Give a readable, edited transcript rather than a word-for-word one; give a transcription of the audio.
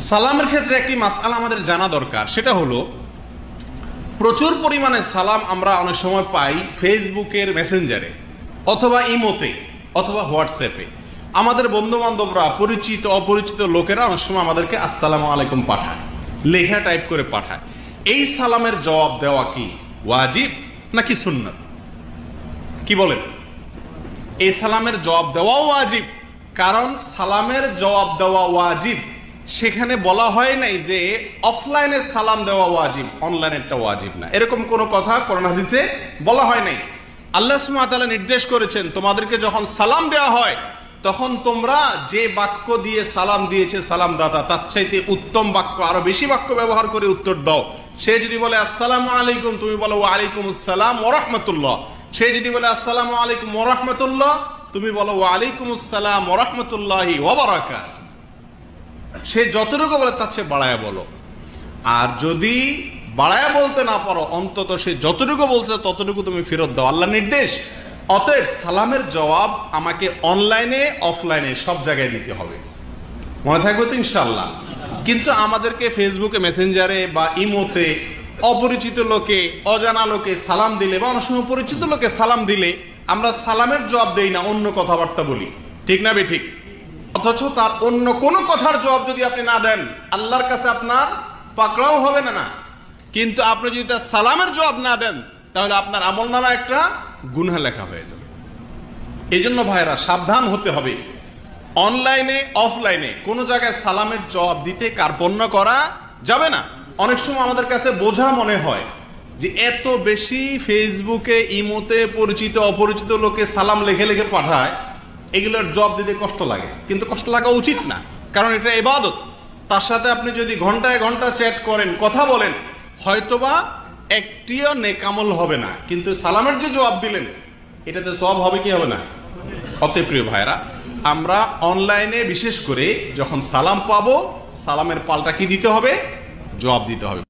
সালামের ক্ষেত্রে একটি মাসআলা আমাদের জানা দরকার, সেটা হলো প্রচুর পরিমাণে সালাম আমরা অনেক সময় পাই ফেসবুকের মেসেঞ্জারে অথবা ইমোতে অথবা হোয়াটসঅ্যাপে। আমাদের বন্ধু বান্ধবরা, পরিচিত অপরিচিত লোকেরা অনেক সময় আমাদেরকে আসসালামু আলাইকুম পাঠায়, লেখা টাইপ করে পাঠায়। এই সালামের জবাব দেওয়া কি ওয়াজিব নাকি সুন্নাত? কি বলেন? এই সালামের জবাব দেওয়াও ওয়াজিব, কারণ সালামের জবাব দেওয়া ওয়াজিব। সেখানে বলা হয় নাই যে অফলাইনে সালাম দেওয়া ওয়াজিব, অনলাইনেরটা ওয়াজিব না, এরকম কোনো কথা কোরআন হাদিসে বলা হয় নাই। আল্লাহ সুবহানাহু ওয়া তাআলা নির্দেশ করেছেন, তোমাদেরকে যখন সালাম দেওয়া হয় তখন তোমরা যে বাক্য দিয়ে সালাম দিয়েছে সালাম দাতা, তার চাইতে উত্তম বাক্য, আরো বেশি বাক্য ব্যবহার করে উত্তর দাও। সে যদি বলে আসসালামু আলাইকুম, তুমি বলো ওয়া আলাইকুম আসসালাম ওয়া রাহমাতুল্লাহ। সে যদি বলে আসসালামু আলাইকুম ওয়া রাহমাতুল্লাহ, তুমি বলো ওয়া আলাইকুম আসসালাম ওয়া রাহমাতুল্লাহি ওয়া বারাকাতুহু। সে যতটুকু বলে তার চেয়ে বাড়ায়া বলো। আর যদি বাড়ায়া বলতে না পারো, অন্তত সে যতটুকু বলছে ততটুকু তুমি ফেরত দাও, আল্লাহর নির্দেশ। অতএব সালামের জবাব আমাকে অনলাইনে অফলাইনে সব জায়গায় দিতে হবে, মনে থাকবে তো ইনশাআল্লাহ। কিন্তু আমাদেরকে ফেসবুকে মেসেঞ্জারে বা ইমোতে অপরিচিত লোকে, অজানা লোকে সালাম দিলে বা অনেক সময় পরিচিত লোকে সালাম দিলে আমরা সালামের জবাব দেই না, অন্য কথাবার্তা বলি, ঠিক না বে ঠিক? অথচ তার অন্য কোনো কথার জবাব যদি আপনি না দেন, আল্লাহর কাছে আপনার পাকড়াও হবে না। কিন্তু আপনি যদি তার সালামের জবাব না দেন, তাহলে আপনার আমলনামা একটা গুনাহ লেখা হয়ে যাবে। এই জন্য ভাইরা সাবধান হতে হবে। অনলাইনে অফলাইনে কোনো জায়গায় সালামের জবাব দিতে কার্পণ্য করা যাবে না। অনেক সময় আমাদের কাছে বোঝা মনে হয় যে এত বেশি ফেসবুকে ইমোতে পরিচিত অপরিচিত লোকে সালাম লিখে লিখে পাঠায়, এগুলোর জবাব দিতে কষ্ট লাগে। কিন্তু কষ্ট লাগা উচিত না, কারণ এটা ইবাদত। তার সাথে আপনি যদি ঘন্টায় ঘন্টা চ্যাট করেন, কথা বলেন, হয়তোবা একটিও নেকামল হবে না, কিন্তু সালামের যে জবাব দিলেন এটাতে সওয়াব হবে কি হবে না? অতএব প্রিয় ভাইরা, আমরা অনলাইনে বিশেষ করে যখন সালাম পাবো, সালামের পাল্টা কি দিতে হবে? জবাব দিতে হবে।